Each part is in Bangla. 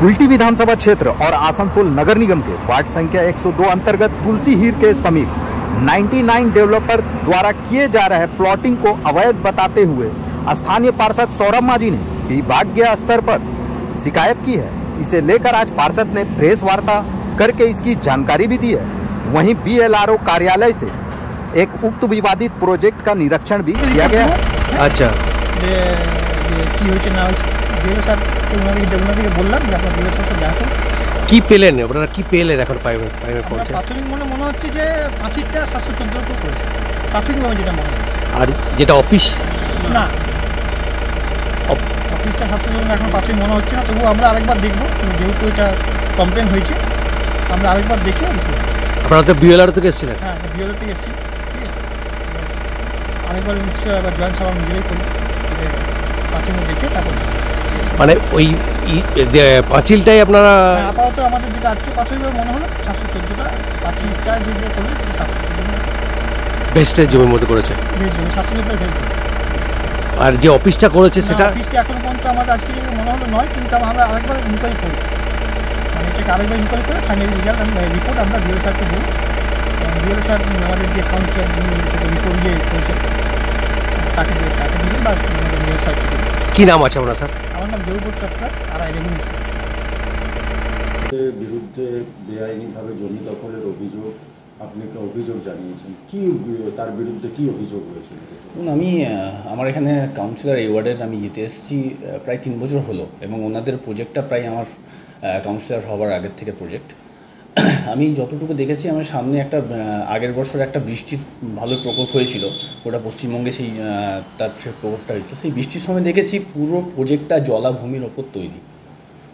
कुल्टी विधानसभा क्षेत्र और आसनसोल नगर निगम के वार्ड संख्या 102 अंतर्गत तुलसी हीर के समीप 99 डेवलपर्स द्वारा किए जा रहे प्लॉटिंग को अवैध बताते हुए स्थानीय पार्षद सौरभ माझी ने विभागीय स्तर पर शिकायत की है। इसे लेकर आज पार्षद ने प्रेस वार्ता करके इसकी जानकारी भी दी है। वहीं BLRO कार्यालय से एक उक्त विवादित प्रोजेक्ट का निरीक्षण भी किया गया है। अच्छा কি পেলেন আপনারা, কি পেলেন এখন পাইবেন পৌঁছে? প্রাথমিক মনে হচ্ছে যে 5টা 714 উপর করেছে প্রাথমিকভাবে, যেটা মনে হচ্ছে। আর যেটা অফিস না, অফিসটা 714 এখন প্রাথমিক মনে হচ্ছে না, তবুও আমরা আরেকবার দেখবো, যেহেতু এটা কমপ্লেন হয়েছে আমরা আরেকবার দেখে। আপনারা তো BLRO থেকে এসেছিলেন? হ্যাঁ, BLRO থেকে এসেছি। আরেকবার নিশ্চয়ই আবার জয়েন্ট সভা নিজেরাই করবো, প্রাথমিক দেখে তারপর। মানে ওই পাঁচিলটাই আপনারা আপাতত আমাদের যেটা আজকে প্রাথমিকভাবে মনে হলো 714টা পাঁচিলটা যে করবে সেটা 714 ভেস্টের জমির মধ্যে করেছে, বেশ জমি 714 ভেস্ট। আর যে অফিসটা করেছে সেটা অফিসটা এখনো পর্যন্ত আমাদের আজকে মনে হলো নয়, কিন্তু আমরা আরেকবার ইনকোয়ারি করি, মানে এটাকে আরেকবার ইনকোয়ারি করে ফাইনাল রেজাল্ট রিপোর্ট আমরা BLRO স্যারকে দেবো। BLRO স্যার আমাদের যে কাউন্সিলর যিনি রিপোর্ট করেছেন তাকে দিবেন বা মেয়র স্যারকে দেবেন। কী নাম আছে আপনার স্যার? আমার নাম দেবব্রত চট্টরাজ, আর রেভিনিউ স্যার। বিরুদ্ধে বেআইনিভাবে জমি দখলের অভিযোগ আপনি অভিযোগ জানিয়েছেন, কি তার বিরুদ্ধে কি অভিযোগ রয়েছে? আমি আমার এখানে কাউন্সিলর এই ওয়ার্ডের আমি জিতে এসেছি প্রায় 3 বছর হলো, এবং ওনাদের প্রজেক্টটা প্রায় আমার কাউন্সিলর হওয়ার আগের থেকে প্রজেক্ট। আমি যতটুকু দেখেছি, আমার সামনে একটা আগের বছর একটা বৃষ্টির ভালো প্রকোপ হয়েছিল, ওটা পশ্চিমবঙ্গে সেই তার প্রকোপটা হয়েছিল। সেই বৃষ্টির সময় দেখেছি পুরো প্রজেক্টটা জলাভূমির ওপর তৈরি,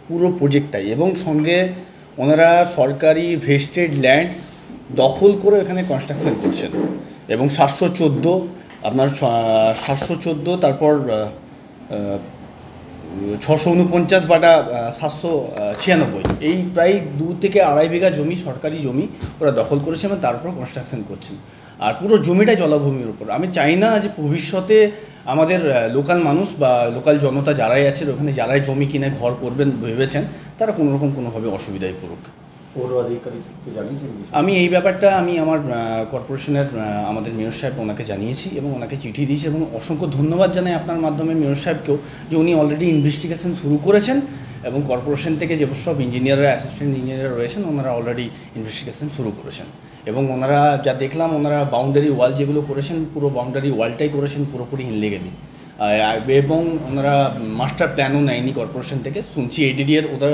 পুরো প্রজেক্টটাই, এবং সঙ্গে ওনারা সরকারি ভেস্টেড ল্যান্ড দখল করে এখানে কনস্ট্রাকশন করছেন। এবং 714 আপনার 714, তারপর 649 বাটা 796, এই প্রায় 2 থেকে আড়াই বিঘা জমি, সরকারি জমি ওরা দখল করেছে এবং তারপর কনস্ট্রাকশন করছেন। আর পুরো জমিটাই জলাভূমির উপর। আমি চাই না যে ভবিষ্যতে আমাদের লোকাল মানুষ বা লোকাল জনতা যারাই আছে ওখানে, যারাই জমি কিনে ঘর করবেন ভেবেছেন, তারা কোনোরকম কোনোভাবে অসুবিধায় পড়ুক। পৌর আধিকারিককে জানিয়েছেন? আমি এই ব্যাপারটা আমি আমার কর্পোরেশনের আমাদের মেয়র সাহেব ওনাকে জানিয়েছি এবং ওনাকে চিঠি দিয়েছি, এবং অসংখ্য ধন্যবাদ জানাই আপনার মাধ্যমে মেয়র সাহেবকেও, যে উনি অলরেডি ইনভেস্টিগেশন শুরু করেছেন, এবং কর্পোরেশন থেকে যে সব ইঞ্জিনিয়াররা, অ্যাসিস্ট্যান্ট ইঞ্জিনিয়ার রয়েছেন, ওনারা অলরেডি ইনভেস্টিগেশন শুরু করেছেন। এবং ওনারা যা দেখলাম, ওনারা বাউন্ডারি ওয়াল যেগুলো করেছেন, পুরো বাউন্ডারি ওয়ালটাই করেছেন পুরোপুরি ইনলিগালি, এবং ওনারা মাস্টার প্ল্যানও নেয়নি কর্পোরেশন থেকে। শুনছি ADD-এর ওরা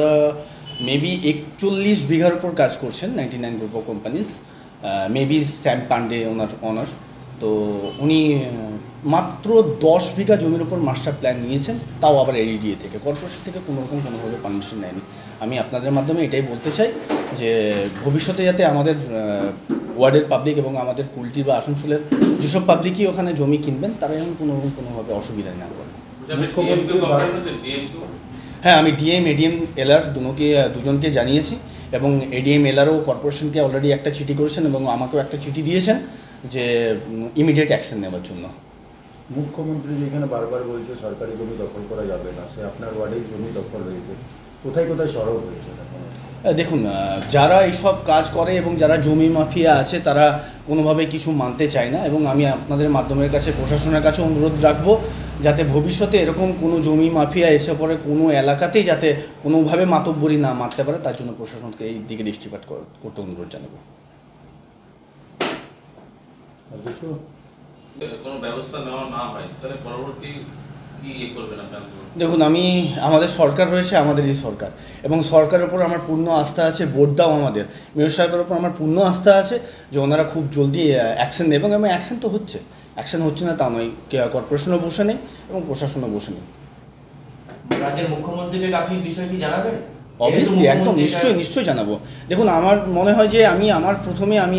মেবি 41 বিঘার উপর কাজ করছেন 99 group of companies, maybe Shyam Pandey owner অনার। তো উনি মাত্র 10 বিঘা জমির উপর মাস্টার প্ল্যান নিয়েছেন, তাও আবার ADD থেকে, কর্পোরেশন থেকে কোনোরকম কোনোভাবে পারমিশন নেয়নি। আমি আপনাদের মাধ্যমে এটাই বলতে চাই যে ভবিষ্যতে যাতে আমাদের ওয়ার্ডের পাবলিক এবং আমাদের কুলটি বা আসানসোলের যেসব পাবলিকই ওখানে জমি কিনবেন, তারা যেন কোনোরকম কোনোভাবে অসুবিধায় না পড়ে। হ্যাঁ, আমি DM, ADM, LR দুজনকে জানিয়েছি, এবং ADM, LRও কর্পোরেশনকে অলরেডি একটা চিঠি করেছেন, এবং আমাকেও একটা চিঠি দিয়েছেন যে ইমিডিয়েট অ্যাকশন নেওয়ার জন্য। মুখ্যমন্ত্রী যেখানে বারবার বলছে সরকারি জমি দখল করা যাবে না, সে আপনার ওয়ার্ডেই জমি দখল হয়েছে, কোথায় কোথায় সরব হয়েছে? দেখুন, যারা এইসব কাজ করে এবং যারা জমি মাফিয়া আছে, তারা কোনোভাবে কিছু মানতে চায় না, এবং আমি আপনাদের মাধ্যমের কাছে প্রশাসনের কাছে অনুরোধ রাখবো যাতে ভবিষ্যতে এরকম কোনো জমি মাফিয়া এসে পড়ে কোনো এলাকাতেই যাতে কোনোভাবে মাতব্বরি না মারতে পারে, তার জন্য প্রশাসনকে এই দিকে দৃষ্টিপাত করতে অনুরোধ জানাবো। কোনো ব্যবস্থা নেওয়া না হয় তাহলে পরবর্তী কি করবেন আপনারা? দেখুন, আমাদের সরকার রয়েছে, আমাদের এই সরকার, এবং সরকারের উপর আমার পূর্ণ আস্থা আছে। ভোটটাও আমাদের মেয়র সাহেবের উপর আমার পূর্ণ আস্থা আছে যে ওনারা খুব জলদি অ্যাকশন নেবেন, এবং অ্যাকশন তো হচ্ছে, অ্যাকশন হচ্ছে না তা নয়। কর্পোরেশনও বসে নেই এবং প্রশাসনও বসে নেই। রাজ্যের মুখ্যমন্ত্রীকে আপনি বিষয়টি জানাবেন? অবভিয়াসলি, একদম নিশ্চয়ই জানাবো। দেখুন, আমার মনে হয় যে আমি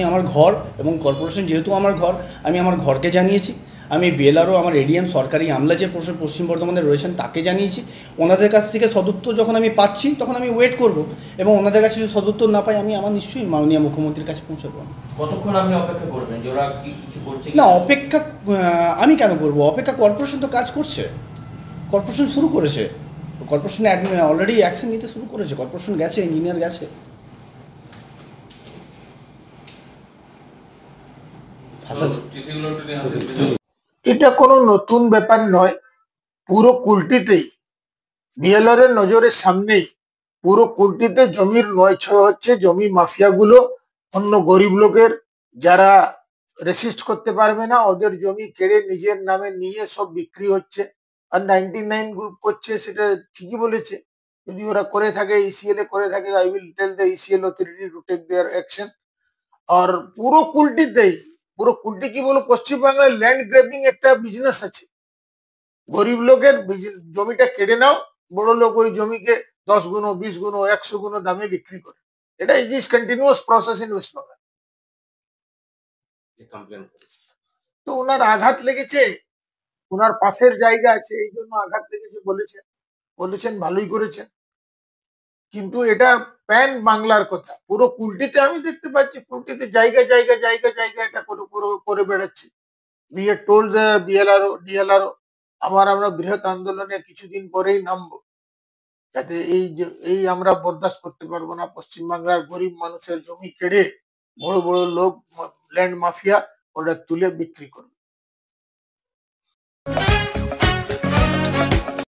আমার ঘর, এবং কর্পোরেশন যেহেতু আমার ঘর, আমি আমার ঘরকে জানিয়েছি। আমি BLRO, আমার ADM, সরকারি আমলা যে পশ্চিম বর্ধমানে রয়েছেন তাকে জানিয়েছি। ওনাদের কাছ থেকে সদুত্তর যখন আমি পাচ্ছি তখন আমি ওয়েট করব, এবং ওনাদের কাছে যদি সদুত্তর না পাই আমি আমার নিশ্চয়ই মাননীয় মুখ্যমন্ত্রীর কাছে পৌঁছাবো। কতক্ষণ আপনি অপেক্ষা করবেন যে ওরা কিছু করছে? না, অপেক্ষা আমি কেন করবো? অপেক্ষা, কর্পোরেশন তো কাজ করছে, কর্পোরেশন শুরু করেছে, কর্পোরেশন অলরেডি অ্যাকশন নিতে শুরু করেছে, কর্পোরেশন গেছে, ইঞ্জিনিয়ার গেছে। চিঠিগুলো একটু নিয়ে হাতে পেয়ে এটা কোনো নতুন ব্যাপার নয়। পুরো কুলটিতেই বিএলআর এর নজরের সামনেই পুরো কুলটিতে জমির নয় ছয় হচ্ছে। জমি মাফিয়াগুলো অন্য গরিব লোকের যারা রেসিস্ট করতে পারবে না ওদের জমি কেড়ে নিজের নামে নিয়ে সব বিক্রি হচ্ছে। আর 99 গ্রুপ করছে, সেটা ঠিকই বলেছে। যদি ওরা করে থাকে, ইসিএল এ করে থাকে, I will tell the ECL authority to take their action. আর পুরো কুলটি কি বলো, পশ্চিমবাংলায় ল্যান্ড গ্র্যাবিং একটা বিজনেস আছে। গরিব লোকের জমিটা কেড়ে নাও, বড় লোক ওই জমিকে 10 গুণ 20 গুণ 100 গুণ দামে বিক্রি করে। এটা is continuous process in West Bengal. তো ওনার আঘাত লেগেছে, ওনার পাশের জায়গা আছে, এই জন্য আঘাত লেগেছে বলেছেন ভালোই করেছেন। কিন্তু এটা প্যান বাংলার কথা। পুরো কুলটিতে আমি দেখতে পাচ্ছি, কুলটিতে জায়গা এটা করে বেড়াচ্ছে। we had told the DLRO আমরা বৃহৎ আন্দোলনে কিছুদিন পরেই নামবো, যাতে এই আমরা বরদাস্ত করতে পারবো না। পশ্চিমবাংলার গরিব মানুষের জমি কেড়ে বড় বড় লোক ল্যান্ড মাফিয়া ওটা তুলে বিক্রি করবে।